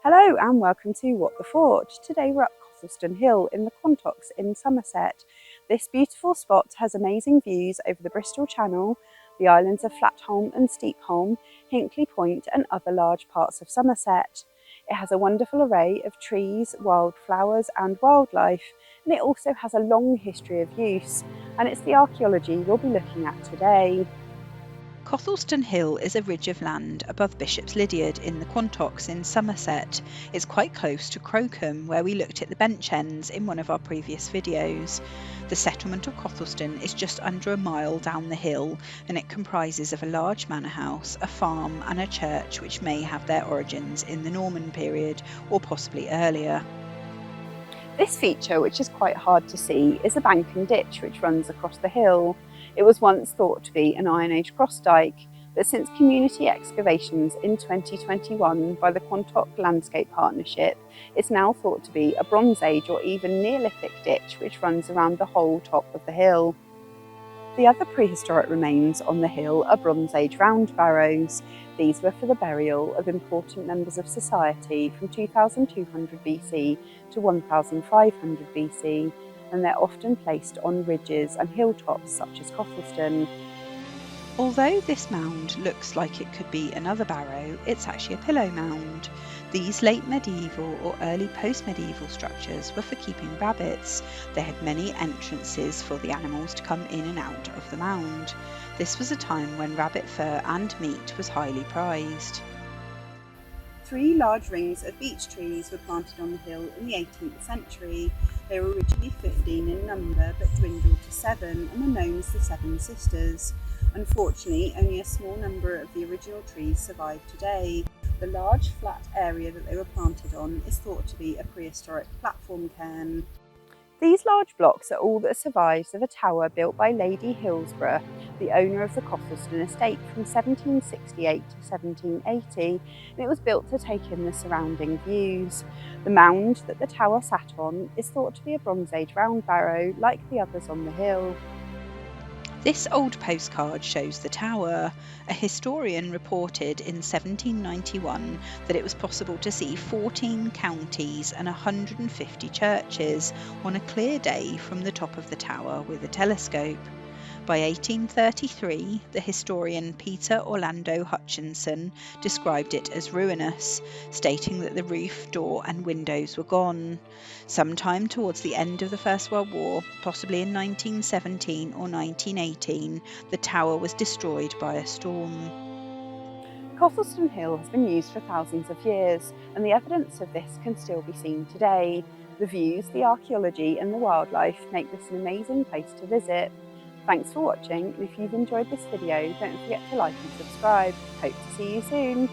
Hello and welcome to What the Fort. Today we're up Cothelstone Hill in the Quantocks in Somerset. This beautiful spot has amazing views over the Bristol Channel, the islands of Flatholm and Steepholm, Hinkley Point and other large parts of Somerset. It has a wonderful array of trees, wildflowers and wildlife, and it also has a long history of use, and it's the archaeology we'll be looking at today. Cothelstone Hill is a ridge of land above Bishop's Lydeard in the Quantocks in Somerset. It's quite close to Crocombe, where we looked at the bench ends in one of our previous videos. The settlement of Cothelstone is just under a mile down the hill, and it comprises of a large manor house, a farm and a church which may have their origins in the Norman period or possibly earlier. This feature, which is quite hard to see, is a bank and ditch which runs across the hill. It was once thought to be an Iron Age cross dyke, but since community excavations in 2021 by the Quantock Landscape Partnership, it's now thought to be a Bronze Age or even Neolithic ditch which runs around the whole top of the hill. The other prehistoric remains on the hill are Bronze Age round barrows. These were for the burial of important members of society from 2200 BC to 1500 BC, and they're often placed on ridges and hilltops such as Cothelstone. Although this mound looks like it could be another barrow, it's actually a pillow mound. These late medieval or early post-medieval structures were for keeping rabbits. They had many entrances for the animals to come in and out of the mound. This was a time when rabbit fur and meat was highly prized. 3 large rings of beech trees were planted on the hill in the 18th century. They were originally 15 in number but dwindled to 7 and were known as the Seven Sisters. Unfortunately, only a small number of the original trees survive today. The large flat area that they were planted on is thought to be a prehistoric platform cairn. These large blocks are all that survives of a tower built by Lady Hillsborough, the owner of the Cothelstone estate, from 1768 to 1780, and it was built to take in the surrounding views. The mound that the tower sat on is thought to be a Bronze Age round barrow like the others on the hill. This old postcard shows the tower. A historian reported in 1791 that it was possible to see 14 counties and 150 churches on a clear day from the top of the tower with a telescope. By 1833, the historian Peter Orlando Hutchinson described it as ruinous, stating that the roof, door and windows were gone. Sometime towards the end of the First World War, possibly in 1917 or 1918, the tower was destroyed by a storm. Cothelstone Hill has been used for thousands of years, and the evidence of this can still be seen today. The views, the archaeology and the wildlife make this an amazing place to visit. Thanks for watching, and if you've enjoyed this video, don't forget to like and subscribe. Hope to see you soon.